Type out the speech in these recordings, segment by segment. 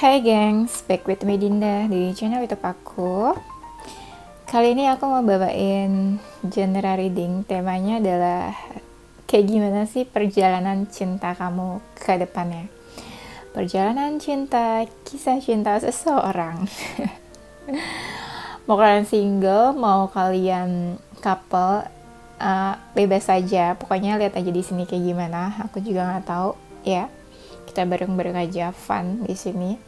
Hai gengs, back with me Dinda di channel YouTube aku. Kali ini aku mau bawain genre reading. Temanya adalah kayak gimana sih perjalanan cinta kamu ke depannya. Perjalanan cinta, kisah cinta seseorang. Mau kalian single, mau kalian couple, bebas saja. Pokoknya lihat aja di sini kayak gimana. Aku juga nggak tahu ya. Kita bareng-bareng aja fun di sini.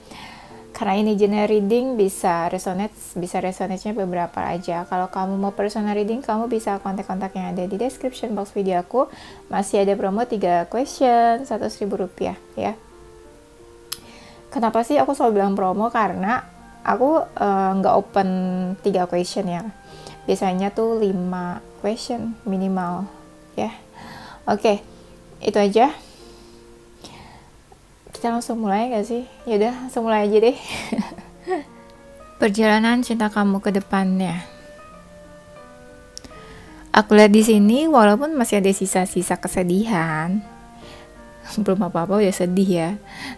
Karena ini genre reading bisa resonate-nya beberapa aja. Kalau kamu mau personal reading, kamu bisa kontak-kontak yang ada di description box video aku. Masih ada promo 3 question, Rp100.000 ya. Kenapa sih aku selalu bilang promo? Karena aku nggak open 3 question ya. Biasanya tuh 5 question minimal ya. Oke, itu aja. Kita langsung mulai gak sih? Yaudah, langsung mulai aja deh. Perjalanan cinta kamu ke depannya. Aku lihat di sini walaupun masih ada sisa-sisa kesedihan, belum apa-apa udah sedih ya.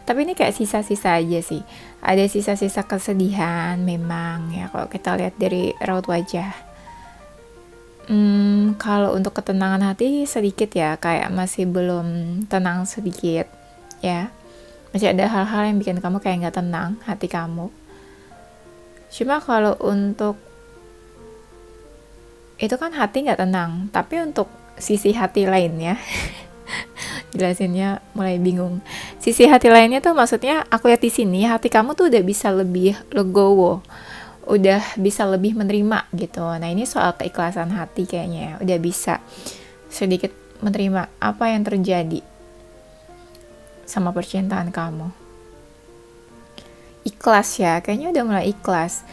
Tapi ini kayak sisa-sisa aja sih. Ada sisa-sisa kesedihan memang ya kalau kita lihat dari raut wajah. Kalau untuk ketenangan hati sedikit ya, kayak masih belum tenang sedikit ya. Masih ada hal-hal yang bikin kamu kayak nggak tenang hati kamu. Cuma kalau untuk itu kan hati nggak tenang, tapi untuk sisi hati lainnya jelasinnya mulai bingung. Sisi hati lainnya tuh maksudnya aku lihat di sini hati kamu tuh udah bisa lebih legowo, udah bisa lebih menerima gitu. Nah ini soal keikhlasan hati kayaknya, udah bisa sedikit menerima apa yang terjadi sama percintaan kamu. Ikhlas ya, kayaknya udah mulai ikhlas.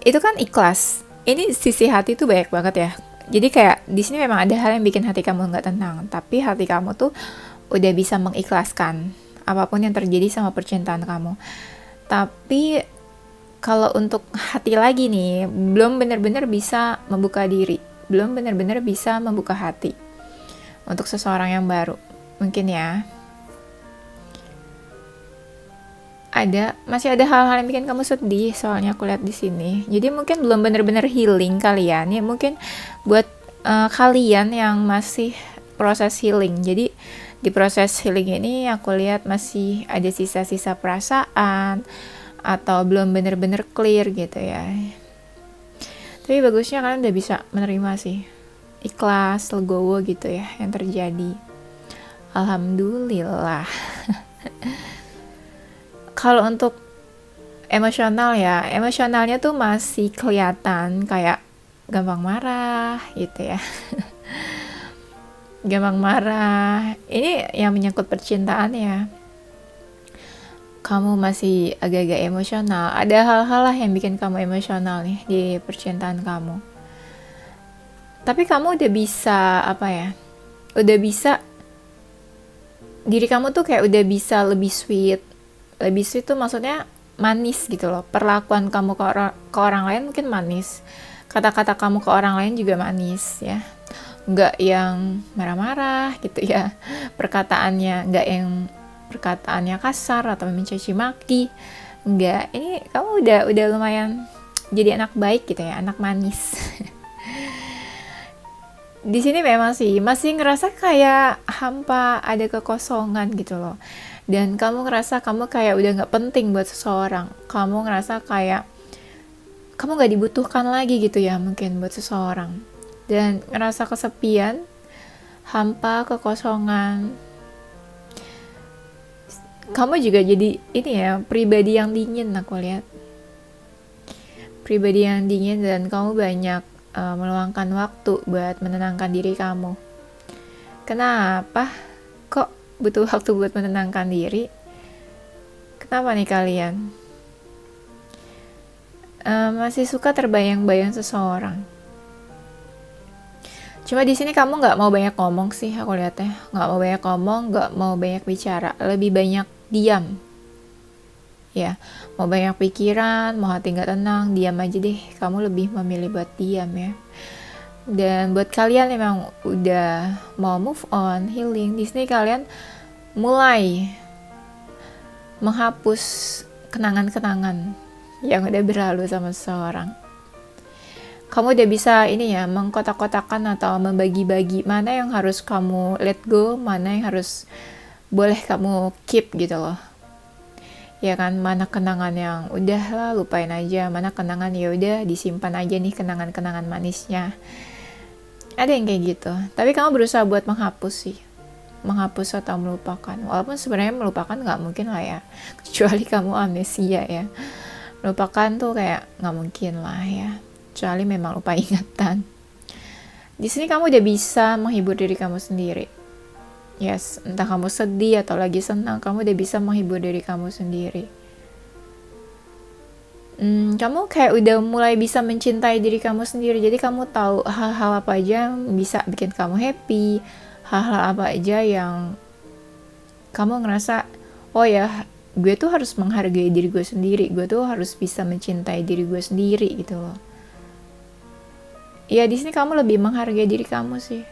Itu kan ikhlas. Ini sisi hati tuh banyak banget ya. Jadi kayak di sini memang ada hal yang bikin hati kamu nggak tenang, tapi hati kamu tuh udah bisa mengikhlaskan apapun yang terjadi sama percintaan kamu. Tapi kalau untuk hati lagi nih, belum benar-benar bisa membuka diri, belum benar-benar bisa membuka hati untuk seseorang yang baru. Mungkin ya. Masih ada hal-hal yang bikin kamu sedih, soalnya aku lihat di sini. Jadi mungkin belum benar-benar healing kalian ya. Mungkin buat kalian yang masih proses healing. Jadi di proses healing ini aku lihat masih ada sisa-sisa perasaan atau belum benar-benar clear gitu ya. Tapi bagusnya kalian udah bisa menerima sih. Ikhlas, legowo gitu ya yang terjadi. Alhamdulillah. Kalau untuk emosional ya, emosionalnya tuh masih kelihatan kayak gampang marah gitu ya. Gampang marah. Ini yang menyangkut percintaan ya. Kamu masih agak-agak emosional. Ada hal-hal lah yang bikin kamu emosional nih di percintaan kamu. Tapi kamu udah bisa udah bisa, diri kamu tuh kayak udah bisa lebih sweet. Lebih sweet tuh maksudnya manis gitu loh. Perlakuan kamu ke orang lain mungkin manis. Kata-kata kamu ke orang lain juga manis ya. Nggak yang marah-marah gitu ya. Nggak yang perkataannya kasar atau mencaci maki. Nggak. Ini kamu udah lumayan jadi anak baik gitu ya, anak manis. Di sini memang sih masih ngerasa kayak hampa, ada kekosongan gitu loh. Dan kamu ngerasa kamu kayak udah gak penting buat seseorang. Kamu ngerasa kayak kamu gak dibutuhkan lagi gitu ya mungkin buat seseorang. Dan ngerasa kesepian, hampa, kekosongan. Kamu juga jadi ini ya, pribadi yang dingin aku lihat. Pribadi yang dingin dan kamu banyak meluangkan waktu buat menenangkan diri kamu. Kenapa? Kok butuh waktu buat menenangkan diri? Kenapa nih kalian? Masih suka terbayang-bayang seseorang. Cuma di sini kamu nggak mau banyak ngomong sih, aku lihatnya. Nggak mau banyak ngomong, nggak mau banyak bicara, lebih banyak diam. Ya, mau banyak pikiran, mau hati nggak tenang, diam aja deh. Kamu lebih memilih buat diam ya. Dan buat kalian yang memang udah mau move on, healing, di sini kalian mulai menghapus kenangan-kenangan yang udah berlalu sama seseorang. Kamu udah bisa ini ya, mengkotak-kotakan atau membagi-bagi mana yang harus kamu let go, mana yang harus boleh kamu keep gitu loh. Ya kan, mana kenangan yang udah lah lupain aja, mana kenangan ya udah disimpan aja nih kenangan-kenangan manisnya. Ada yang kayak gitu. Tapi kamu berusaha buat menghapus sih. Menghapus atau melupakan. Walaupun sebenarnya melupakan nggak mungkin lah ya. Kecuali kamu amnesia ya. Melupakan tuh kayak nggak mungkin lah ya. Kecuali memang lupa ingatan. Di sini kamu udah bisa menghibur diri kamu sendiri. Yes, entah kamu sedih atau lagi senang, kamu udah bisa menghibur diri kamu sendiri. Kamu kayak udah mulai bisa mencintai diri kamu sendiri. Jadi kamu tahu hal-hal apa aja yang bisa bikin kamu happy, hal-hal apa aja yang kamu ngerasa, oh ya, gue tuh harus menghargai diri gue sendiri, gue tuh harus bisa mencintai diri gue sendiri gitu loh. Ya di sini kamu lebih menghargai diri kamu sih.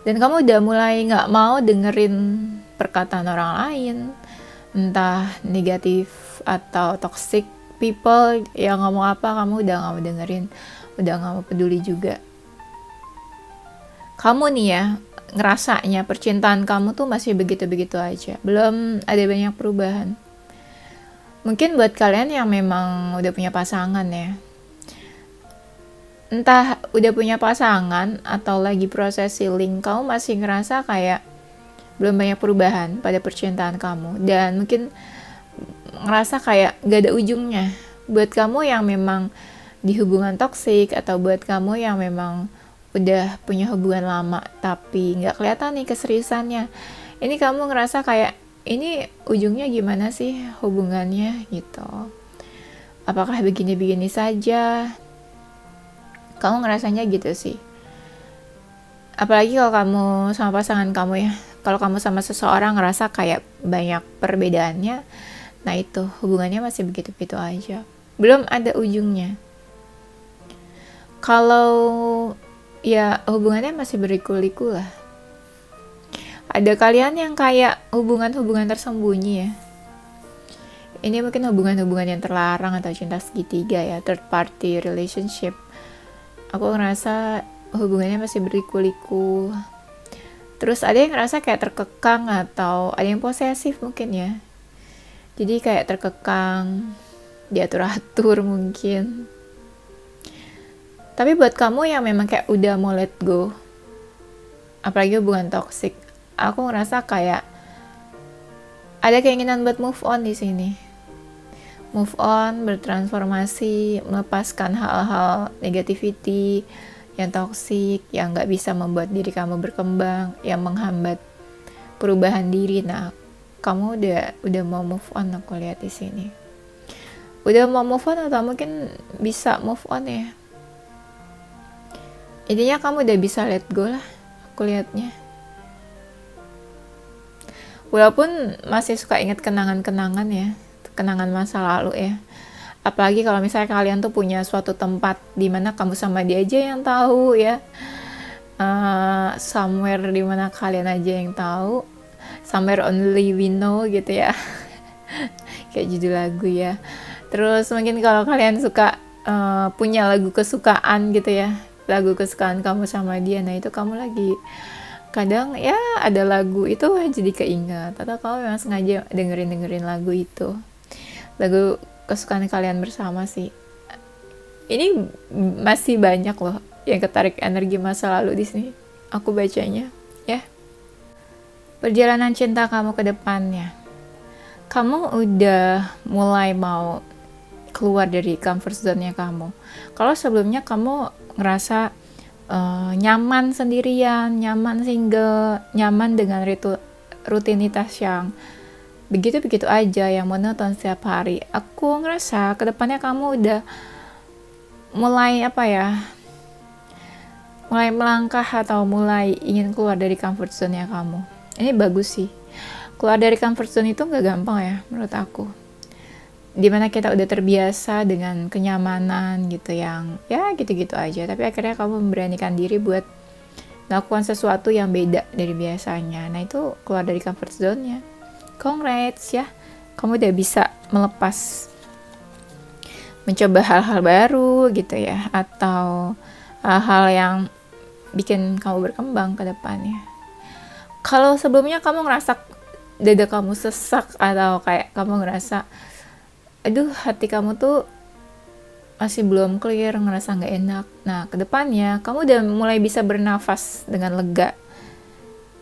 Dan kamu udah mulai nggak mau dengerin perkataan orang lain, entah negatif atau toxic people yang ngomong apa, kamu udah nggak mau dengerin, udah nggak mau peduli juga. Kamu nih ya, ngerasanya percintaan kamu tuh masih begitu-begitu aja, belum ada banyak perubahan. Mungkin buat kalian yang memang udah punya pasangan ya, entah udah punya pasangan atau lagi proses healing, kamu masih ngerasa kayak belum banyak perubahan pada percintaan kamu, dan mungkin ngerasa kayak gak ada ujungnya. Buat kamu yang memang di hubungan toksik, atau buat kamu yang memang udah punya hubungan lama tapi gak kelihatan nih keseriusannya, ini kamu ngerasa kayak ini ujungnya gimana sih hubungannya gitu, apakah begini-begini saja. Kamu ngerasanya gitu sih. Apalagi kalau kamu sama pasangan kamu ya. Kalau kamu sama seseorang ngerasa kayak banyak perbedaannya, nah itu hubungannya masih begitu-begitu aja. Belum ada ujungnya. Kalau ya hubungannya masih berliku-liku lah. Ada kalian yang kayak hubungan-hubungan tersembunyi ya. Ini mungkin hubungan-hubungan yang terlarang atau cinta segitiga ya, third party relationship. Aku ngerasa hubungannya masih berliku-liku. Terus ada yang ngerasa kayak terkekang, atau ada yang posesif mungkin ya. Jadi kayak terkekang, diatur-atur mungkin. Tapi buat kamu yang memang kayak udah mau let go, apalagi hubungan toksik, aku ngerasa kayak ada keinginan buat move on di sini. Move on, bertransformasi, melepaskan hal-hal negativity yang toksik, yang gak bisa membuat diri kamu berkembang, yang menghambat perubahan diri. Nah, kamu udah mau move on, aku lihat di sini. Udah mau move on atau mungkin bisa move on ya. Intinya kamu udah bisa let go lah, aku lihatnya. Walaupun masih suka ingat kenangan-kenangan ya, kenangan masa lalu ya. Apalagi kalau misalnya kalian tuh punya suatu tempat di mana kamu sama dia aja yang tahu ya. Somewhere di mana kalian aja yang tahu. Somewhere only we know gitu ya. Kayak judul lagu ya. Terus mungkin kalau kalian suka punya lagu kesukaan gitu ya. Lagu kesukaan kamu sama dia. Nah itu kamu lagi kadang ya ada lagu itu jadi keingat. Atau kamu memang sengaja dengerin lagu itu. Lagu kesukaan kalian bersama sih. Ini masih banyak loh yang ketarik energi masa lalu di sini. Aku bacanya, ya. Perjalanan cinta kamu ke depannya. Kamu udah mulai mau keluar dari comfort zone-nya kamu. Kalau sebelumnya kamu ngerasa nyaman sendirian, nyaman single, nyaman dengan rutinitas yang begitu-begitu aja, yang monoton setiap hari. Aku ngerasa kedepannya kamu udah mulai mulai melangkah atau mulai ingin keluar dari comfort zone-nya kamu. Ini bagus sih. Keluar dari comfort zone itu gak gampang ya menurut aku. Dimana kita udah terbiasa dengan kenyamanan gitu, yang ya gitu-gitu aja. Tapi akhirnya kamu memberanikan diri buat melakukan sesuatu yang beda dari biasanya. Nah itu keluar dari comfort zone-nya. Congrats ya, kamu udah bisa melepas, mencoba hal-hal baru gitu ya, atau hal-hal yang bikin kamu berkembang ke depannya. Kalau sebelumnya kamu ngerasa dada kamu sesak, atau kayak kamu ngerasa aduh hati kamu tuh masih belum clear, ngerasa nggak enak, nah kedepannya kamu udah mulai bisa bernafas dengan lega.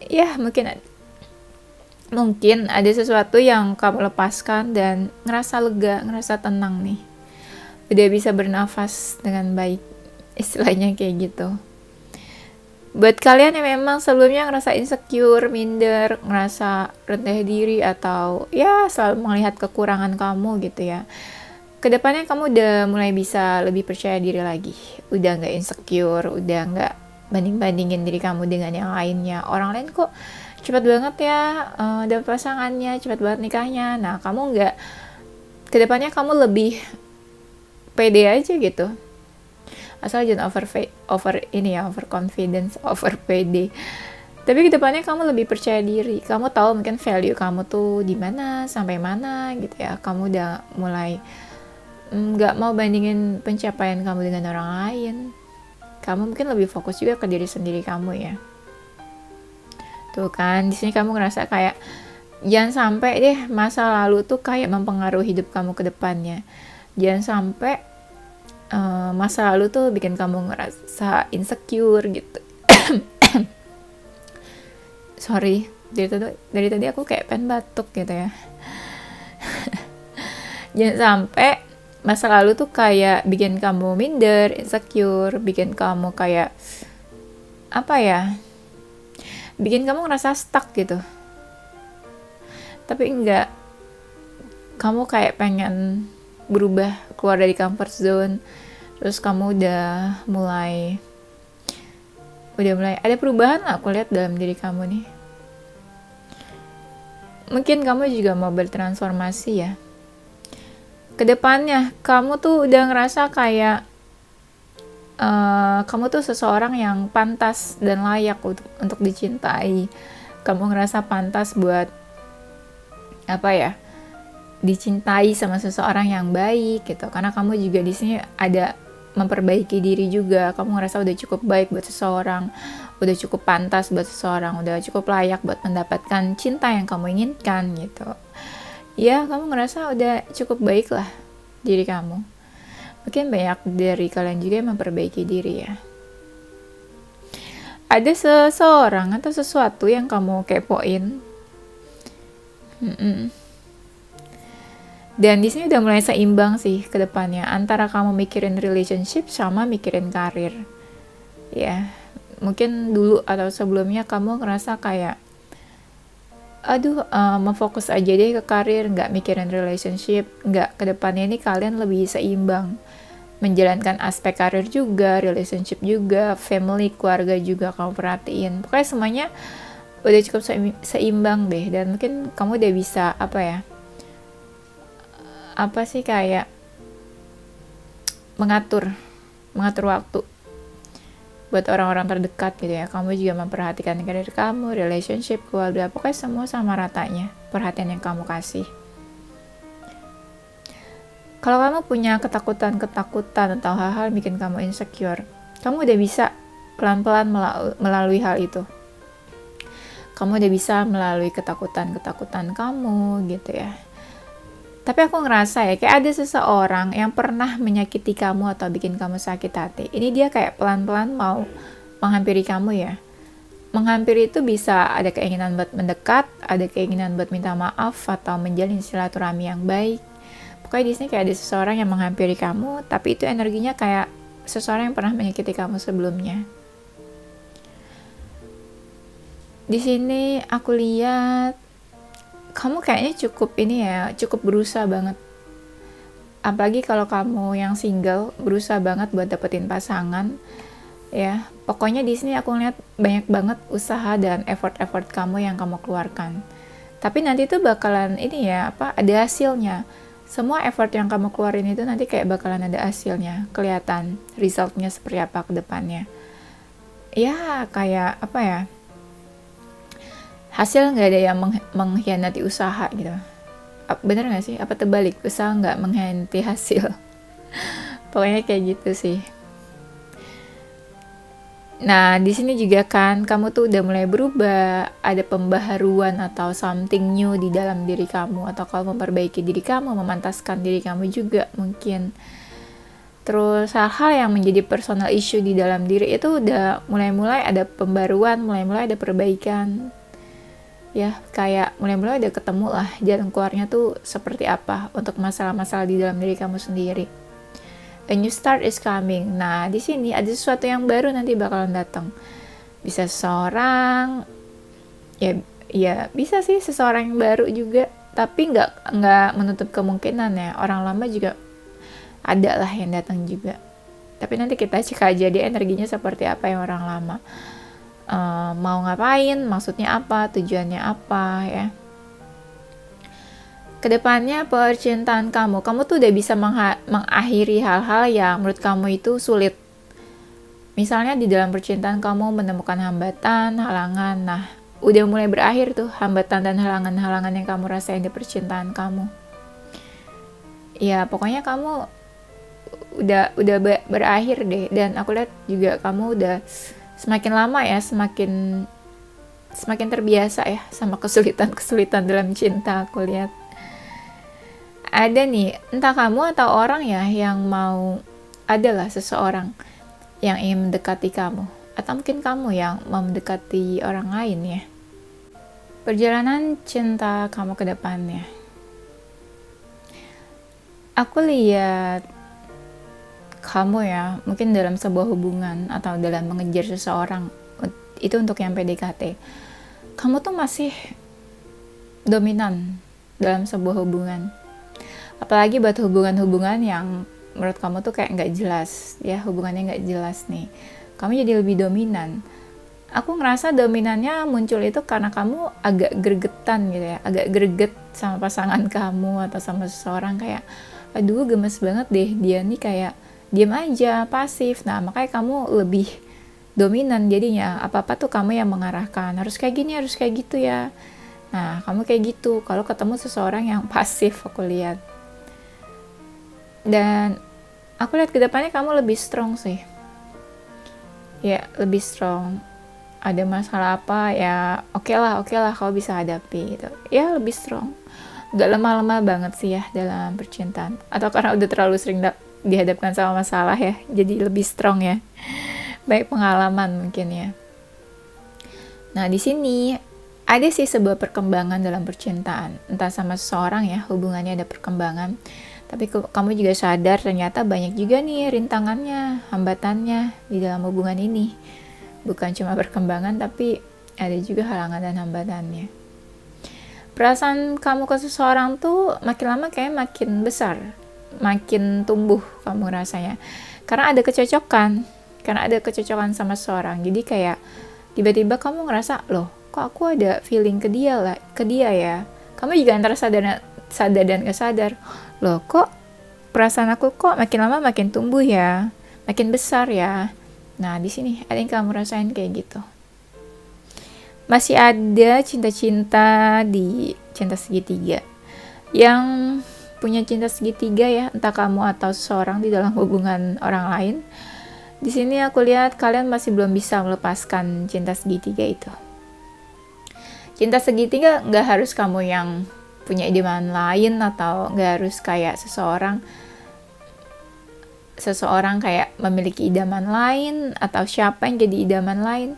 Ya mungkin ada sesuatu yang kamu lepaskan dan ngerasa lega, ngerasa tenang nih, udah bisa bernafas dengan baik, istilahnya kayak gitu. Buat kalian yang memang sebelumnya ngerasa insecure, minder, ngerasa rendah diri, atau ya selalu melihat kekurangan kamu gitu ya, kedepannya kamu udah mulai bisa lebih percaya diri lagi, udah nggak insecure, udah nggak banding-bandingin diri kamu dengan yang lainnya. Orang lain kok cepat banget ya dapet pasangannya, cepat banget nikahnya. Nah kamu nggak, kedepannya kamu lebih pede aja gitu, asal jangan over confidence, over pede. Tapi kedepannya kamu lebih percaya diri, kamu tahu mungkin value kamu tuh di mana sampai mana gitu ya. Kamu udah mulai nggak mau bandingin pencapaian kamu dengan orang lain. Kamu mungkin lebih fokus juga ke diri sendiri kamu ya. Tuh kan, di sini kamu ngerasa kayak jangan sampai deh masa lalu tuh kayak mempengaruhi hidup kamu ke depannya. Jangan sampai masa lalu tuh bikin kamu ngerasa insecure gitu. Sorry, dari tadi aku kayak pengen batuk gitu ya. Jangan sampai masa lalu tuh kayak bikin kamu minder, insecure, bikin kamu kayak apa ya, bikin kamu ngerasa stuck gitu. Tapi enggak, kamu kayak pengen berubah, keluar dari comfort zone. Terus kamu udah mulai ada perubahan aku lihat dalam diri kamu nih. Mungkin kamu juga mau bertransformasi ya. Kedepannya kamu tuh udah ngerasa kayak kamu tuh seseorang yang pantas dan layak untuk dicintai. Kamu ngerasa pantas buat dicintai sama seseorang yang baik gitu. Karena kamu juga di sini ada memperbaiki diri juga. Kamu ngerasa udah cukup baik buat seseorang, udah cukup pantas buat seseorang, udah cukup layak buat mendapatkan cinta yang kamu inginkan gitu. Ya, kamu ngerasa udah cukup baik lah diri kamu. Mungkin banyak dari kalian juga yang memperbaiki diri ya. Ada seseorang atau sesuatu yang kamu kepoin. Dan di sini udah mulai seimbang sih ke depannya antara kamu mikirin relationship sama mikirin karir. Ya, mungkin dulu atau sebelumnya kamu ngerasa kayak mau fokus aja deh ke karir, nggak mikirin relationship. Nggak, ke depannya ini kalian lebih seimbang, menjalankan aspek karir juga, relationship juga, family, keluarga juga kamu perhatiin. Pokoknya semuanya udah cukup seimbang deh. Dan mungkin kamu udah bisa kayak mengatur waktu buat orang-orang terdekat gitu ya. Kamu juga memperhatikan karir kamu, relationship, keluarga, pokoknya semua sama ratanya perhatian yang kamu kasih. Kalau kamu punya ketakutan atau hal-hal bikin kamu insecure, kamu udah bisa pelan-pelan melalui hal itu. Kamu udah bisa melalui ketakutan kamu gitu ya. Tapi aku ngerasa ya, kayak ada seseorang yang pernah menyakiti kamu atau bikin kamu sakit hati. Ini dia kayak pelan-pelan mau menghampiri kamu ya. Menghampiri itu bisa ada keinginan buat mendekat, ada keinginan buat minta maaf, atau menjalin silaturahmi yang baik. Pokoknya di sini kayak ada seseorang yang menghampiri kamu, tapi itu energinya kayak seseorang yang pernah menyakiti kamu sebelumnya. Di sini aku lihat kamu kayaknya cukup berusaha banget. Apalagi kalau kamu yang single, berusaha banget buat dapetin pasangan. Ya, pokoknya di sini aku lihat banyak banget usaha dan effort kamu yang kamu keluarkan. Tapi nanti tuh bakalan ada hasilnya. Semua effort yang kamu keluarin itu nanti kayak bakalan ada hasilnya, kelihatan resultnya seperti apa ke depannya. Ya, kayak hasil nggak ada yang mengkhianati usaha gitu. Bener gak sih? Apa terbalik? Usaha nggak mengkhianati hasil. Pokoknya kayak gitu sih. Nah, di sini juga kan kamu tuh udah mulai berubah, ada pembaharuan atau something new di dalam diri kamu, atau kalau memperbaiki diri kamu, memantaskan diri kamu juga mungkin. Terus hal-hal yang menjadi personal issue di dalam diri itu udah mulai-mulai ada pembaruan, mulai-mulai ada perbaikan. Ya, kayak mulai-mulai udah ketemu lah jalan keluarnya tuh seperti apa untuk masalah-masalah di dalam diri kamu sendiri. A new start is coming. Nah, di sini ada sesuatu yang baru nanti bakalan datang. Bisa seseorang, ya bisa sih seseorang yang baru juga, tapi nggak menutup kemungkinan ya. Orang lama juga ada lah yang datang juga. Tapi nanti kita cek aja dia energinya seperti apa yang orang lama. Mau ngapain, maksudnya apa, tujuannya apa ya. Kedepannya percintaan kamu tuh udah bisa mengakhiri hal-hal yang menurut kamu itu sulit. Misalnya di dalam percintaan kamu menemukan hambatan, halangan, nah udah mulai berakhir tuh hambatan dan halangan-halangan yang kamu rasain di percintaan kamu. Ya pokoknya kamu udah berakhir deh, dan aku lihat juga kamu udah semakin lama ya, semakin terbiasa ya sama kesulitan dalam cinta. Aku lihat ada nih, entah kamu atau orang ya yang mau, adalah seseorang yang ingin mendekati kamu, atau mungkin kamu yang mau mendekati orang lain ya. Perjalanan cinta kamu ke depannya, aku lihat kamu ya, mungkin dalam sebuah hubungan atau dalam mengejar seseorang, itu untuk yang PDKT, kamu tuh masih dominan dalam sebuah hubungan. Apalagi buat hubungan-hubungan yang menurut kamu tuh kayak nggak jelas ya, hubungannya nggak jelas nih, kamu jadi lebih dominan. Aku ngerasa dominannya muncul itu karena kamu agak gregetan gitu ya, agak greget sama pasangan kamu atau sama seseorang, kayak aduh gemes banget deh dia nih, kayak diam aja, pasif. Nah makanya kamu lebih dominan jadinya, apa-apa tuh kamu yang mengarahkan, harus kayak gini, harus kayak gitu ya. Nah kamu kayak gitu kalau ketemu seseorang yang pasif, aku lihat. Dan aku lihat kedepannya kamu lebih strong sih ya, lebih strong. Ada masalah apa ya, oke lah kau bisa hadapi gitu ya, lebih strong, gak lemah-lemah banget sih ya dalam percintaan. Atau karena udah terlalu sering dihadapkan sama masalah ya, jadi lebih strong ya, baik pengalaman mungkin ya. Nah di sini ada sih sebuah perkembangan dalam percintaan, entah sama seseorang ya, hubungannya ada perkembangan. Tapi kamu juga sadar ternyata banyak juga nih rintangannya, hambatannya di dalam hubungan ini. Bukan cuma perkembangan, tapi ada juga halangan dan hambatannya. Perasaan kamu ke seseorang tuh makin lama kayak makin besar, makin tumbuh kamu rasanya. Karena ada kecocokan sama seseorang. Jadi kayak tiba-tiba kamu ngerasa, loh kok aku ada feeling ke dia ya. Kamu juga antara sadar dan gak sadar, loh kok perasaan aku kok makin lama makin tumbuh ya, makin besar ya. Nah di sini ada yang kamu rasain kayak gitu. Masih ada cinta-cinta di cinta segitiga yang punya cinta segitiga ya, entah kamu atau seseorang di dalam hubungan orang lain. Di sini aku lihat kalian masih belum bisa melepaskan cinta segitiga itu. Cinta segitiga nggak harus kamu yang punya idaman lain, atau nggak harus kayak seseorang kayak memiliki idaman lain, atau siapa yang jadi idaman lain.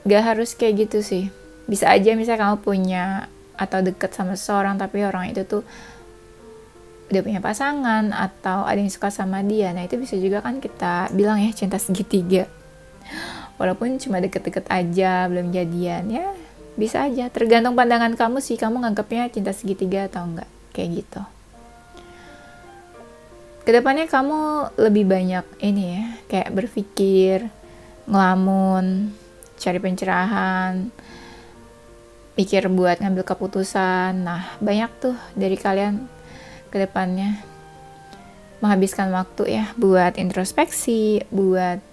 Nggak harus kayak gitu sih. Bisa aja misalnya kamu punya atau deket sama seseorang, tapi orang itu tuh udah punya pasangan atau ada yang suka sama dia. Nah itu bisa juga kan kita bilang ya cinta segitiga, walaupun cuma deket-deket aja, belum jadian ya. Bisa aja, tergantung pandangan kamu sih, kamu nganggapnya cinta segitiga atau enggak, kayak gitu. Kedepannya kamu lebih banyak ini ya, kayak berpikir, ngelamun, cari pencerahan, mikir buat ngambil keputusan. Nah banyak tuh dari kalian kedepannya menghabiskan waktu ya buat introspeksi, buat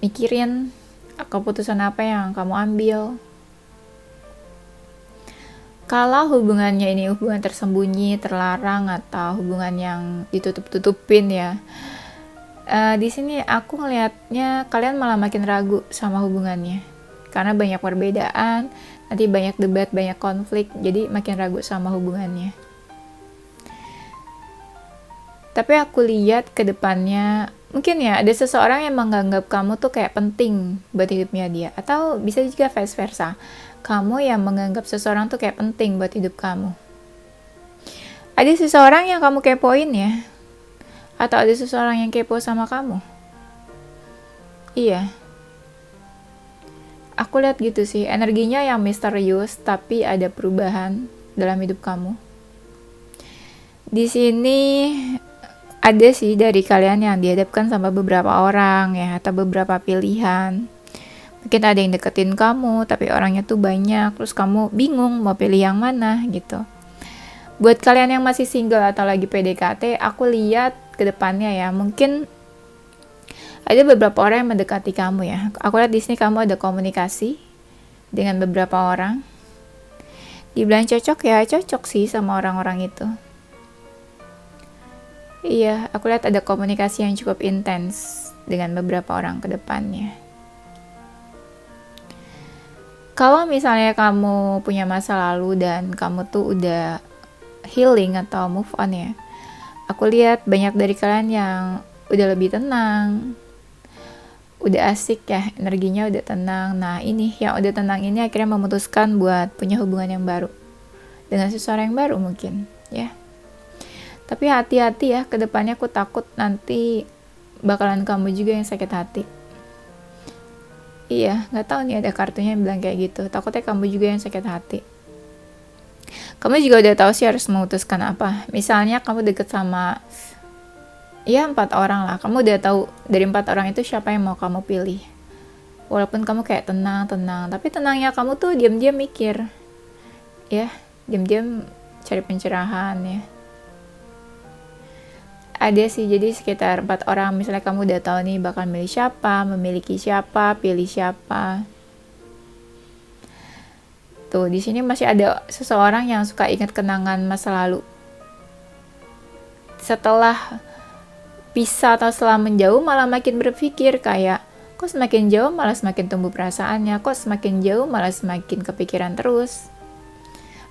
mikirin keputusan apa yang kamu ambil. Kalau hubungannya ini hubungan tersembunyi, terlarang, atau hubungan yang ditutup-tutupin ya, di sini aku ngelihatnya kalian malah makin ragu sama hubungannya. Karena banyak perbedaan, nanti banyak debat, banyak konflik, jadi makin ragu sama hubungannya. Tapi aku lihat ke depannya, mungkin ya ada seseorang yang menganggap kamu tuh kayak penting buat hidupnya dia. Atau bisa juga vice versa. Kamu yang menganggap seseorang tuh kayak penting buat hidup kamu. Ada seseorang yang kamu kepoin ya? Atau ada seseorang yang kepo sama kamu? Iya. Aku lihat gitu sih, energinya yang misterius tapi ada perubahan dalam hidup kamu. Di sini ada sih dari kalian yang dihadapkan sama beberapa orang ya, atau beberapa pilihan. Mungkin ada yang deketin kamu tapi orangnya tuh banyak, terus kamu bingung mau pilih yang mana gitu. Buat kalian yang masih single atau lagi PDKT, aku lihat ke depannya ya, mungkin ada beberapa orang yang mendekati kamu ya. Aku lihat di sini kamu ada komunikasi dengan beberapa orang. Dibilang cocok ya, cocok sih sama orang-orang itu. Iya, aku lihat ada komunikasi yang cukup intens dengan beberapa orang ke depannya. Kalau misalnya kamu punya masa lalu dan kamu tuh udah healing atau move on ya, aku lihat banyak dari kalian yang udah lebih tenang, udah asik ya, energinya udah tenang. Nah ini, yang udah tenang ini akhirnya memutuskan buat punya hubungan yang baru dengan seseorang yang baru mungkin ya. Tapi hati-hati ya, kedepannya aku takut nanti bakalan kamu juga yang sakit hati. Iya, nggak tahu nih ada kartunya yang bilang kayak gitu. Takutnya kamu juga yang sakit hati. Kamu juga udah tahu sih harus memutuskan apa. Misalnya kamu deket sama ya 4 orang lah, kamu udah tahu dari 4 orang itu siapa yang mau kamu pilih. Walaupun kamu kayak tenang, tapi tenangnya kamu tuh diam-diam mikir. Ya, diam-diam cari pencerahan ya. Ada sih, jadi sekitar 4 orang, misalnya kamu udah tahu nih bakal milih siapa, memiliki siapa, pilih siapa. Tuh, di sini masih ada seseorang yang suka ingat kenangan masa lalu. Setelah pisah atau setelah menjauh malah makin berpikir kayak, kok semakin jauh malah semakin tumbuh perasaannya, kok semakin jauh malah semakin kepikiran terus.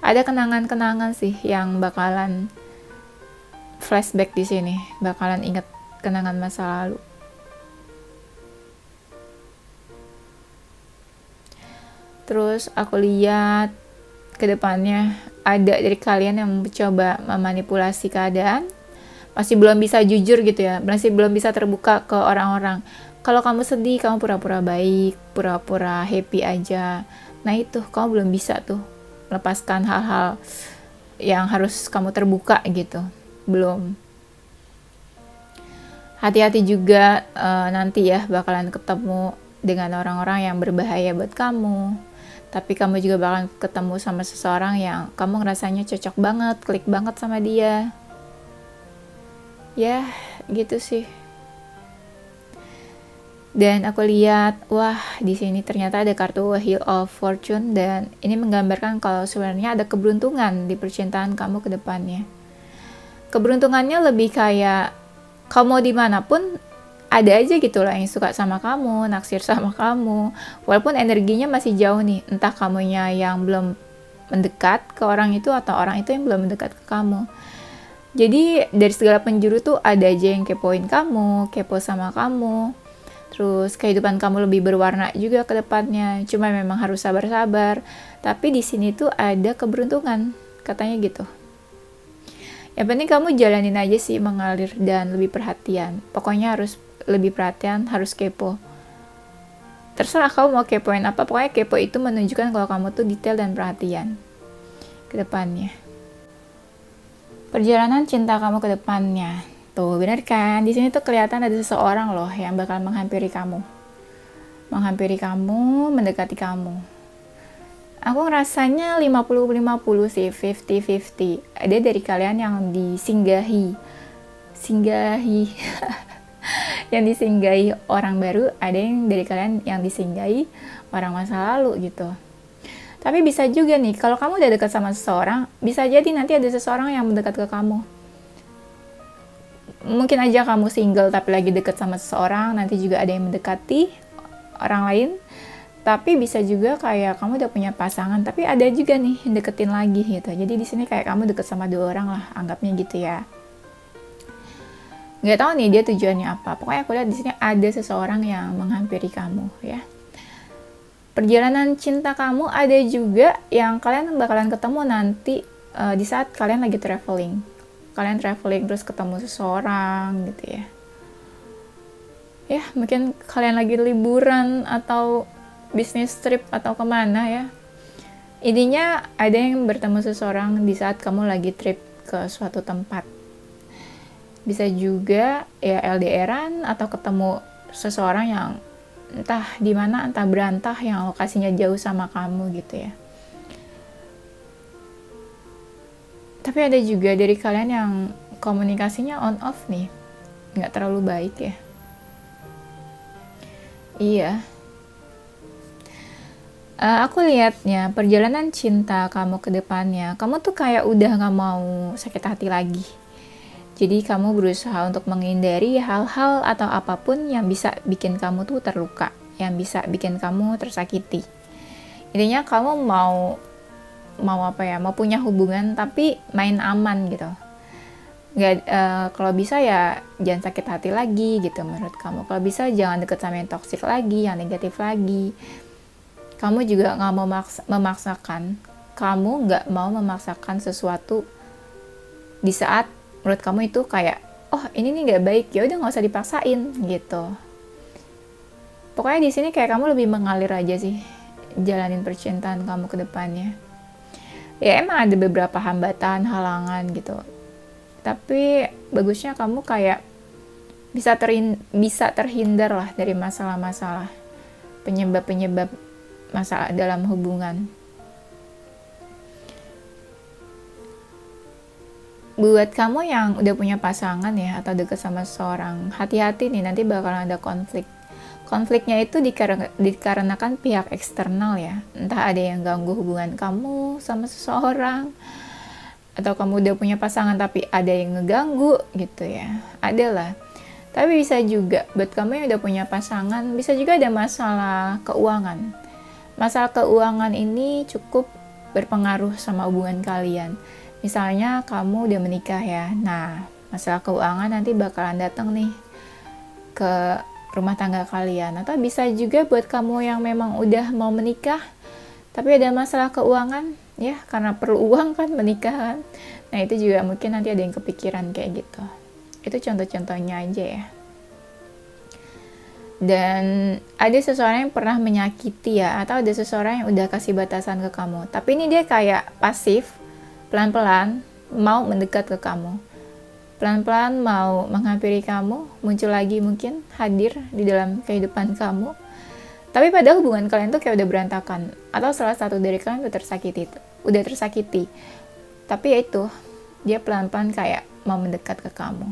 Ada kenangan-kenangan sih yang bakalan flashback di sini, bakalan ingat kenangan masa lalu. Terus aku lihat ke depannya ada dari kalian yang mencoba memanipulasi keadaan, masih belum bisa jujur gitu ya, masih belum bisa terbuka ke orang-orang. Kalau kamu sedih, kamu pura-pura baik, pura-pura happy aja. Nah itu, kamu belum bisa tuh melepaskan hal-hal yang harus kamu terbuka gitu. Belum. Hati-hati juga nanti ya bakalan ketemu dengan orang-orang yang berbahaya buat kamu. Tapi kamu juga bakalan ketemu sama seseorang yang kamu ngerasanya cocok banget, klik banget sama dia. Ya, gitu sih. Dan aku lihat, wah, di sini ternyata ada kartu Wheel of Fortune dan ini menggambarkan kalau sebenarnya ada keberuntungan di percintaan kamu ke depannya. Keberuntungannya lebih kayak kamu dimanapun ada aja gitu lah yang suka sama kamu, naksir sama kamu. Walaupun energinya masih jauh nih, entah kamunya yang belum mendekat ke orang itu atau orang itu yang belum mendekat ke kamu. Jadi dari segala penjuru tuh ada aja yang kepoin kamu, kepo sama kamu. Terus kehidupan kamu lebih berwarna juga ke depannya. Cuma memang harus sabar-sabar. Tapi di sini tuh ada keberuntungan, katanya gitu. Yang penting kamu jalanin aja sih, mengalir dan lebih perhatian. Pokoknya harus lebih perhatian, harus kepo. Terserah kamu mau kepoin apa, pokoknya kepo itu menunjukkan kalau kamu tuh detail dan perhatian ke depannya. Perjalanan cinta kamu ke depannya. Tuh, bener kan? Di sini tuh kelihatan ada seseorang loh yang bakal menghampiri kamu. Menghampiri kamu, mendekati kamu. Aku ngerasanya 50-50 sih, 50-50. Ada dari kalian yang disinggahi. Yang disinggahi orang baru, ada yang dari kalian yang disinggahi orang masa lalu gitu. Tapi bisa juga nih, kalau kamu udah dekat sama seseorang, bisa jadi nanti ada seseorang yang mendekat ke kamu. Mungkin aja kamu single tapi lagi deket sama seseorang, nanti juga ada yang mendekati orang lain. Tapi bisa juga kayak kamu udah punya pasangan, tapi ada juga nih yang deketin lagi gitu. Jadi di sini kayak kamu deket sama 2 orang lah, anggapnya gitu ya. Nggak tahu nih dia tujuannya apa. Pokoknya aku lihat di sini ada seseorang yang menghampiri kamu ya. Perjalanan cinta kamu ada juga yang kalian bakalan ketemu nanti di saat kalian lagi traveling. Kalian traveling terus ketemu seseorang gitu ya. Ya, mungkin kalian lagi liburan atau bisnis trip atau kemana ya. Intinya ada yang bertemu seseorang di saat kamu lagi trip ke suatu tempat. Bisa juga ya LDRan atau ketemu seseorang yang entah di mana, entah berantah yang lokasinya jauh sama kamu gitu ya. Tapi ada juga dari kalian yang komunikasinya on off nih, nggak terlalu baik ya. Iya. Aku lihatnya perjalanan cinta kamu ke depannya, kamu tuh kayak udah nggak mau sakit hati lagi. Jadi kamu berusaha untuk menghindari hal-hal atau apapun yang bisa bikin kamu tuh terluka, yang bisa bikin kamu tersakiti. Intinya kamu mau apa ya, mau punya hubungan tapi main aman gitu. Nggak, kalau bisa ya jangan sakit hati lagi gitu menurut kamu. Kalau bisa jangan deket sama yang toksik lagi, yang negatif lagi. Kamu juga nggak mau memaksakan. Kamu nggak mau memaksakan sesuatu di saat menurut kamu itu kayak, oh ini nih nggak baik, ya udah nggak usah dipaksain gitu. Pokoknya di sini kayak kamu lebih mengalir aja sih jalanin percintaan kamu ke depannya. Ya emang ada beberapa hambatan, halangan gitu. Tapi bagusnya kamu kayak bisa terhindar lah dari masalah-masalah, penyebab-penyebab masalah dalam hubungan. Buat kamu yang udah punya pasangan ya atau deket sama seseorang, hati-hati nih nanti bakalan ada konflik. Konfliknya itu dikarenakan pihak eksternal ya. Entah ada yang ganggu hubungan kamu sama seseorang, atau kamu udah punya pasangan tapi ada yang ngeganggu gitu ya. Adalah. Tapi bisa juga buat kamu yang udah punya pasangan, bisa juga ada masalah keuangan. Masalah keuangan ini cukup berpengaruh sama hubungan kalian. Misalnya kamu udah menikah ya, nah masalah keuangan nanti bakalan datang nih ke rumah tangga kalian. Atau bisa juga buat kamu yang memang udah mau menikah, tapi ada masalah keuangan, ya karena perlu uang kan menikah kan. Nah itu juga mungkin nanti ada yang kepikiran kayak gitu. Itu contoh-contohnya aja ya. Dan ada seseorang yang pernah menyakiti ya, atau ada seseorang yang udah kasih batasan ke kamu. Tapi ini dia kayak pasif, pelan-pelan mau mendekat ke kamu, pelan-pelan mau menghampiri kamu, muncul lagi mungkin, hadir di dalam kehidupan kamu. Tapi padahal hubungan kalian tuh kayak udah berantakan, atau salah satu dari kalian udah tersakiti. Tapi ya itu, dia pelan-pelan kayak mau mendekat ke kamu.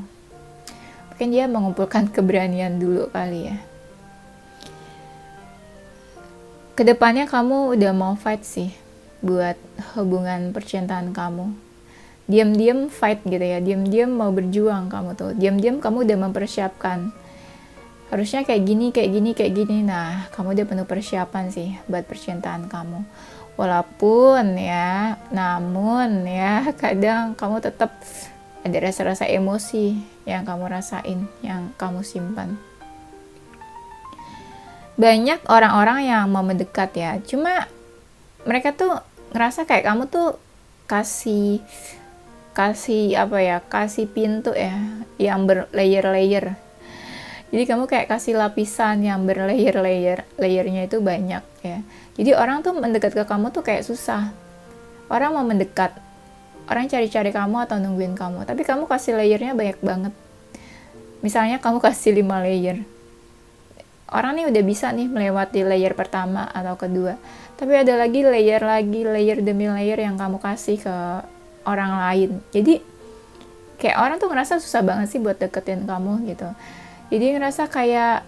Mungkin dia mengumpulkan keberanian dulu kali ya. Kedepannya kamu udah mau fight sih buat hubungan percintaan kamu. Diam-diam fight gitu ya, diam-diam mau berjuang kamu tuh, diam-diam kamu udah mempersiapkan. Harusnya kayak gini. Nah, kamu udah penuh persiapan sih buat percintaan kamu. Walaupun ya, namun ya kadang kamu tetap ada rasa-rasa emosi yang kamu rasain, yang kamu simpan. Banyak orang-orang yang mau mendekat ya, cuma mereka tuh ngerasa kayak kamu tuh kasih pintu ya yang berlayer-layer. Jadi kamu kayak kasih lapisan yang berlayer-layer, layernya itu banyak ya. Jadi orang tuh mendekat ke kamu tuh kayak susah. Orang mau mendekat, orang cari-cari kamu atau nungguin kamu, tapi kamu kasih layernya banyak banget. Misalnya kamu kasih 5 layer. Orang nih udah bisa nih melewati layer pertama atau kedua. Tapi ada lagi layer demi layer yang kamu kasih ke orang lain. Jadi kayak orang tuh ngerasa susah banget sih buat deketin kamu gitu. Jadi ngerasa kayak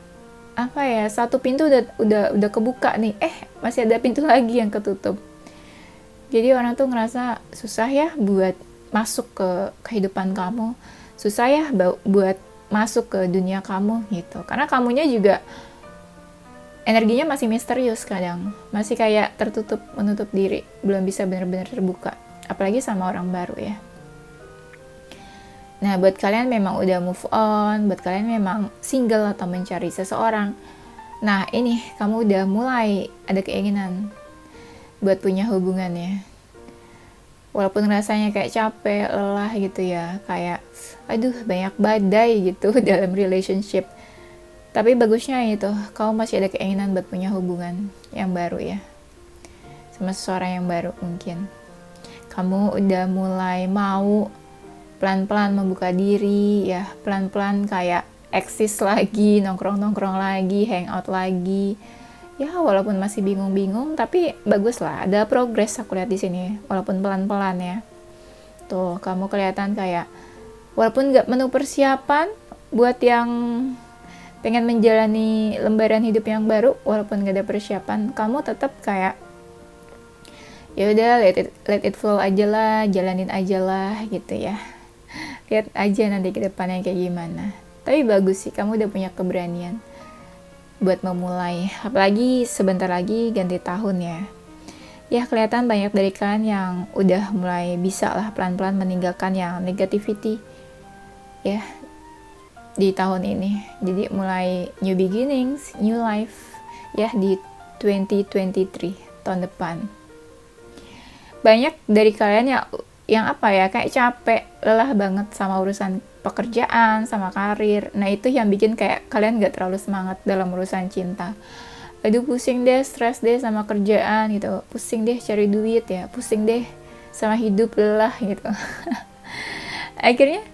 apa ya, satu pintu udah kebuka nih, masih ada pintu lagi yang ketutup. Jadi orang tuh ngerasa susah ya buat masuk ke kehidupan kamu, susah ya buat masuk ke dunia kamu gitu. Karena kamunya juga energinya masih misterius kadang, masih kayak tertutup menutup diri, belum bisa benar-benar terbuka, apalagi sama orang baru ya. Nah, buat kalian memang udah move on, buat kalian memang single atau mencari seseorang, nah ini kamu udah mulai ada keinginan buat punya hubungan ya. Walaupun rasanya kayak capek, lelah gitu ya, kayak aduh banyak badai gitu dalam relationship. Tapi bagusnya itu, kamu masih ada keinginan buat punya hubungan yang baru ya. Sama seseorang yang baru mungkin. Kamu udah mulai mau pelan-pelan membuka diri ya, pelan-pelan kayak eksis lagi, nongkrong-nongkrong lagi, hangout lagi. Ya walaupun masih bingung-bingung, tapi bagus lah, ada progres aku lihat di sini, walaupun pelan-pelan ya. Tuh, kamu kelihatan kayak walaupun nggak menu persiapan buat yang pengen menjalani lembaran hidup yang baru, walaupun gak ada persiapan, kamu tetap kayak ya udah let it flow aja lah, jalanin aja lah gitu ya. Lihat aja nanti ke depannya kayak gimana. Tapi bagus sih, kamu udah punya keberanian buat memulai. Apalagi sebentar lagi ganti tahun ya. Ya kelihatan banyak dari kalian yang udah mulai bisa lah pelan-pelan meninggalkan yang negativity ya di tahun ini. Jadi mulai new beginnings, new life ya di 2023 tahun depan. Banyak dari kalian yang apa ya, kayak capek, lelah banget sama urusan pekerjaan, sama karir. Nah itu yang bikin kayak kalian gak terlalu semangat dalam urusan cinta. Aduh pusing deh, stres deh sama kerjaan gitu, pusing deh cari duit ya, pusing deh sama hidup, lelah gitu. Akhirnya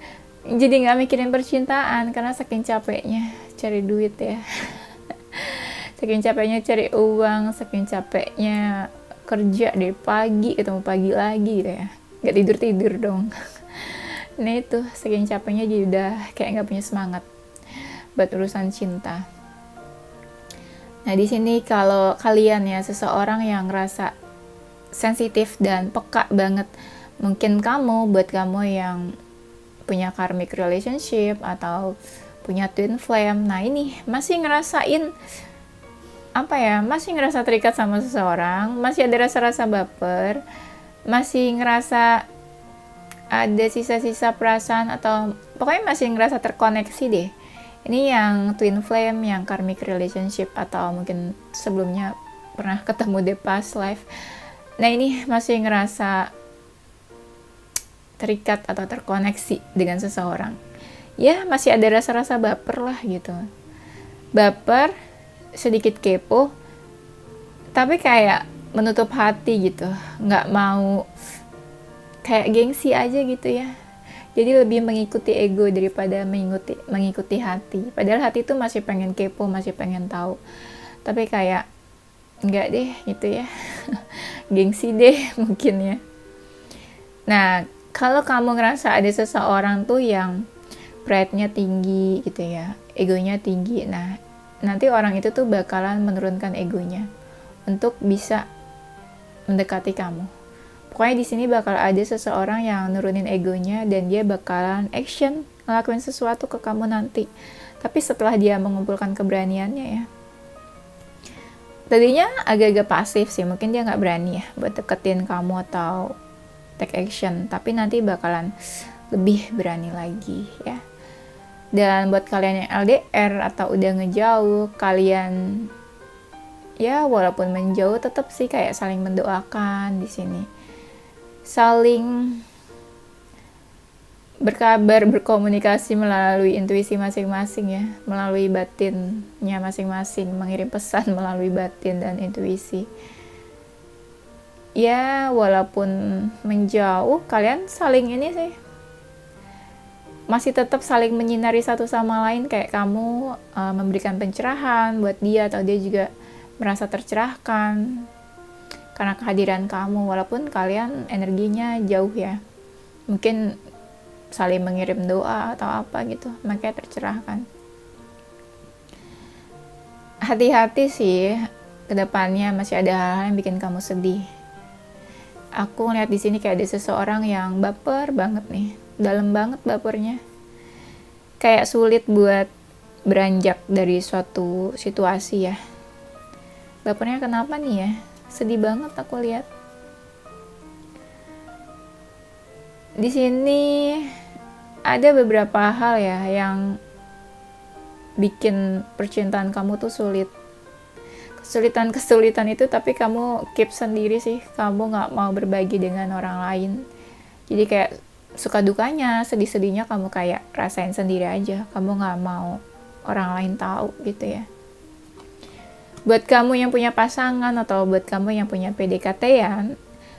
jadi gak mikirin percintaan karena saking capeknya cari duit ya. Saking capeknya cari uang, saking capeknya kerja dari pagi ketemu pagi lagi gitu ya, gak tidur dong. Nah itu saking capeknya jadi udah kayak gak punya semangat buat urusan cinta. Nah di sini kalau kalian ya seseorang yang ngerasa sensitif dan peka banget, mungkin buat kamu yang punya karmic relationship atau punya twin flame, nah ini masih ngerasain apa ya, masih ngerasa terikat sama seseorang, masih ada rasa-rasa baper, masih ngerasa ada sisa-sisa perasaan, atau pokoknya masih ngerasa terkoneksi deh. Ini yang twin flame, yang karmic relationship, atau mungkin sebelumnya pernah ketemu di past life. Nah ini masih ngerasa terikat atau terkoneksi dengan seseorang. Ya masih ada rasa-rasa baper lah gitu. Baper, sedikit kepo, tapi kayak menutup hati gitu. Nggak mau, kayak gengsi aja gitu ya. Jadi lebih mengikuti ego daripada mengikuti hati. Padahal hati tuh masih pengen kepo, masih pengen tahu. Tapi kayak enggak deh gitu ya. Gengsi deh mungkin ya. Nah, kalau kamu ngerasa ada seseorang tuh yang pride-nya tinggi gitu ya, egonya tinggi. Nah, nanti orang itu tuh bakalan menurunkan egonya untuk bisa mendekati kamu. Pokoknya di sini bakal ada seseorang yang nurunin egonya dan dia bakalan action, ngelakuin sesuatu ke kamu nanti. Tapi setelah dia mengumpulkan keberaniannya ya. Tadinya agak-agak pasif sih, mungkin dia nggak berani ya buat deketin kamu atau take action, tapi nanti bakalan lebih berani lagi ya. Dan buat kalian yang LDR atau udah ngejauh, kalian ya walaupun menjauh tetap sih kayak saling mendoakan di sini. Saling berkabar, berkomunikasi melalui intuisi masing-masing ya, melalui batinnya masing-masing, mengirim pesan melalui batin dan intuisi. Ya walaupun menjauh, kalian saling ini sih masih tetap saling menyinari satu sama lain, kayak kamu memberikan pencerahan buat dia atau dia juga merasa tercerahkan karena kehadiran kamu, walaupun kalian energinya jauh ya, mungkin saling mengirim doa atau apa gitu, makanya tercerahkan. Hati-hati sih, kedepannya masih ada hal-hal yang bikin kamu sedih. Aku ngeliat di sini kayak ada seseorang yang baper banget nih, dalam banget bapernya. Kayak sulit buat beranjak dari suatu situasi ya. Bapernya kenapa nih ya? Sedih banget aku lihat. Di sini ada beberapa hal ya yang bikin percintaan kamu tuh sulit. Kesulitan itu tapi kamu keep sendiri sih, kamu nggak mau berbagi dengan orang lain. Jadi kayak suka dukanya, sedih-sedihnya kamu kayak rasain sendiri aja, kamu nggak mau orang lain tahu gitu ya. Buat kamu yang punya pasangan atau buat kamu yang punya PDKT-an,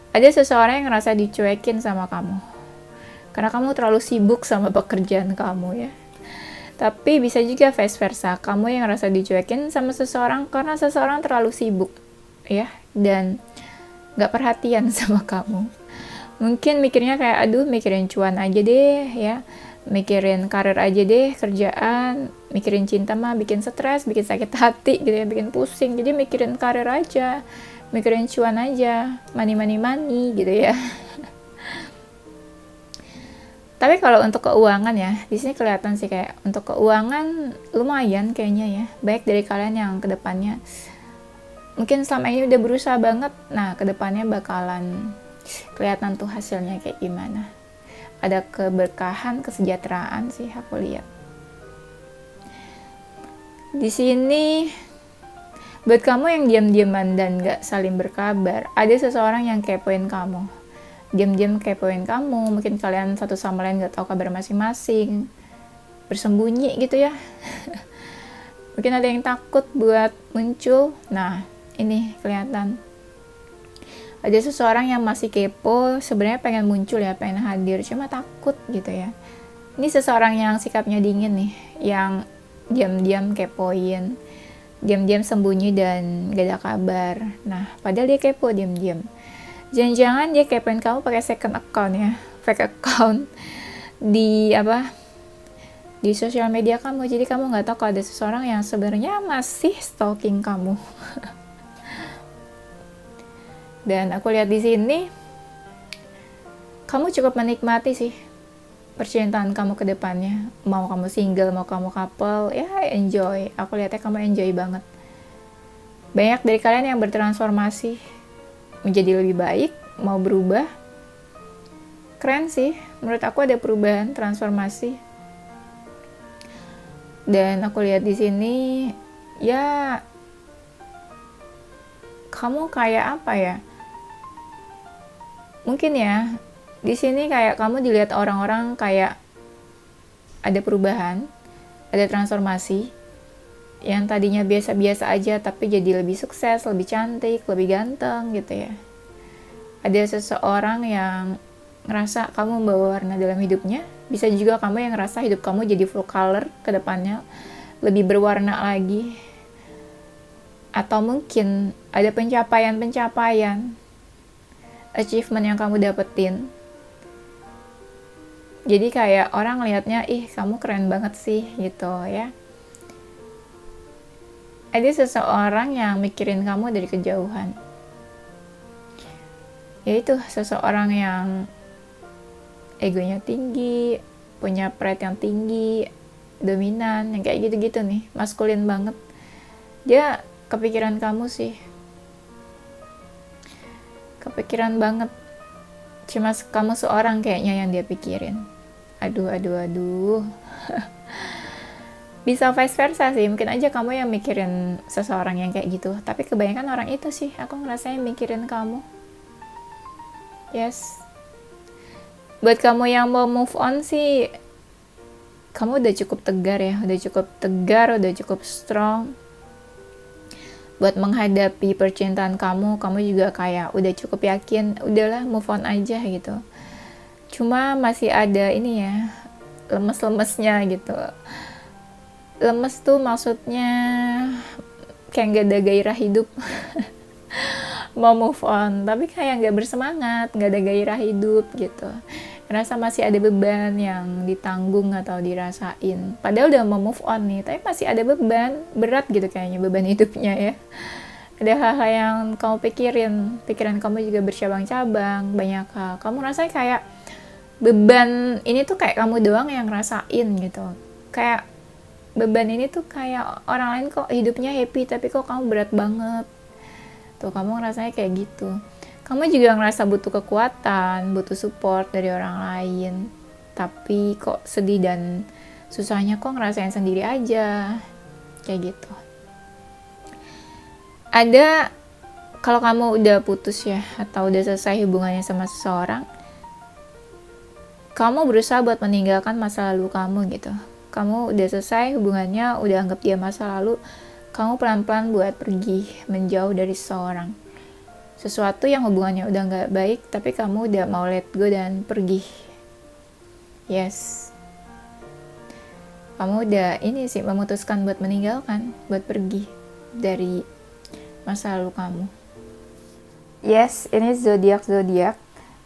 ada seseorang yang ngerasa dicuekin sama kamu karena kamu terlalu sibuk sama pekerjaan kamu ya. Tapi bisa juga vice versa, kamu yang ngerasa dicuekin sama seseorang karena seseorang terlalu sibuk ya, dan gak perhatian sama kamu. Mungkin mikirnya kayak, aduh mikirin cuan aja deh ya, mikirin karir aja deh, kerjaan, mikirin cinta mah bikin stres, bikin sakit hati gitu ya, bikin pusing. Jadi mikirin karir aja, mikirin cuan aja, money gitu ya. Tapi kalau untuk keuangan ya, di sini kelihatan sih kayak untuk keuangan lumayan kayaknya ya. Baik dari kalian yang kedepannya mungkin selama ini udah berusaha banget, nah kedepannya bakalan kelihatan tuh hasilnya kayak gimana. Ada keberkahan, kesejahteraan sih aku lihat. Di sini buat kamu yang diam-diaman dan gak saling berkabar, ada seseorang yang kepoin kamu. Diam-diam kepoin kamu, mungkin kalian satu sama lain gak tahu kabar masing-masing, bersembunyi gitu ya. Mungkin ada yang takut buat muncul. Nah ini kelihatan ada seseorang yang masih kepo, sebenarnya pengen muncul ya, pengen hadir, cuma takut gitu ya. Ini seseorang yang sikapnya dingin nih, yang diam-diam kepoin, diam-diam sembunyi dan gak ada kabar. Nah padahal dia kepo diam-diam. Jangan-jangan dia kepoin kamu pakai second account ya, fake account di di sosial media kamu. Jadi kamu nggak tahu kalau ada seseorang yang sebenarnya masih stalking kamu. Dan aku lihat di sini kamu cukup menikmati sih percintaan kamu ke depannya. Mau kamu single, mau kamu couple, ya enjoy. Aku lihatnya kamu enjoy banget. Banyak dari kalian yang bertransformasi menjadi lebih baik, mau berubah. Keren sih, menurut aku ada perubahan, transformasi. Dan aku lihat di sini ya kamu kayak apa ya? Mungkin ya di sini kayak kamu dilihat orang-orang kayak ada perubahan, ada transformasi. Yang tadinya biasa-biasa aja tapi jadi lebih sukses, lebih cantik, lebih ganteng gitu ya. Ada seseorang yang ngerasa kamu membawa warna dalam hidupnya. Bisa juga kamu yang ngerasa hidup kamu jadi full color ke depannya, lebih berwarna lagi. Atau mungkin ada pencapaian-pencapaian, achievement yang kamu dapetin. Jadi kayak orang lihatnya, ih kamu keren banget sih gitu ya. Ada seseorang yang mikirin kamu dari kejauhan. Yaitu seseorang yang egonya tinggi, punya pride yang tinggi, dominan, yang kayak gitu-gitu nih, maskulin banget. Dia kepikiran kamu sih. Kepikiran banget. Cuma kamu seorang kayaknya yang dia pikirin. Aduh. Bisa vice versa sih, mungkin aja kamu yang mikirin seseorang yang kayak gitu, tapi kebanyakan orang itu sih aku ngerasanya mikirin kamu. Yes. Buat kamu yang mau move on sih, kamu udah cukup tegar ya, udah cukup strong buat menghadapi percintaan kamu juga kayak udah cukup yakin, udahlah move on aja gitu. Cuma masih ada ini ya, lemes-lemesnya gitu. Lemes tuh maksudnya kayak gak ada gairah hidup. Mau move on tapi kayak gak bersemangat, gak ada gairah hidup gitu. Ngerasa masih ada beban yang ditanggung atau dirasain. Padahal udah mau move on nih, tapi masih ada beban berat gitu kayaknya, beban hidupnya ya. Ada hal-hal yang kamu pikiran kamu juga bercabang-cabang, banyak hal. Kamu rasanya kayak beban ini tuh kayak kamu doang yang ngerasain gitu. Kayak beban ini tuh kayak orang lain kok hidupnya happy, tapi kok kamu berat banget. Tuh, kamu ngerasanya kayak gitu. Kamu juga ngerasa butuh kekuatan, butuh support dari orang lain. Tapi kok sedih dan susahnya kok ngerasain sendiri aja. Kayak gitu. Ada, kalau kamu udah putus ya, atau udah selesai hubungannya sama seseorang, kamu berusaha buat meninggalkan masa lalu kamu gitu. Kamu udah selesai hubungannya, udah anggap dia masa lalu, kamu pelan-pelan buat pergi, menjauh dari seseorang. Sesuatu yang hubungannya udah gak baik, tapi kamu udah mau let go dan pergi. Yes. Kamu udah ini sih, memutuskan buat meninggalkan, buat pergi dari masa lalu kamu. Yes, ini zodiak.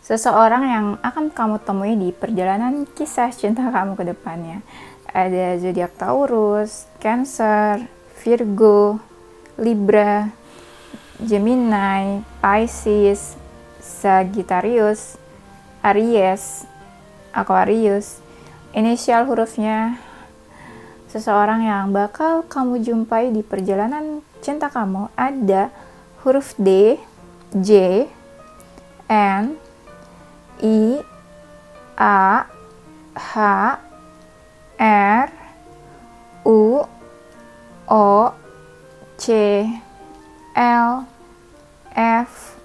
Seseorang yang akan kamu temui di perjalanan kisah cinta kamu ke depannya. Ada zodiak Taurus, Cancer, Virgo, Libra, Gemini, Pisces, Sagittarius, Aries, Aquarius. Inisial hurufnya seseorang yang bakal kamu jumpai di perjalanan cinta kamu ada huruf D, J, N, I, A, H, R, U, O, C, L, F,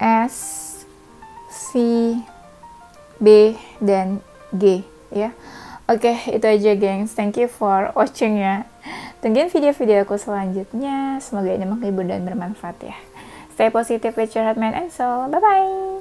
S, V, B, dan G ya. Oke, itu aja gengs. Thank you for watching ya. Tungguin video-video aku selanjutnya. Semoga ini menghibur dan bermanfaat ya. Stay positive with your heart, mind, and soul. Bye-bye.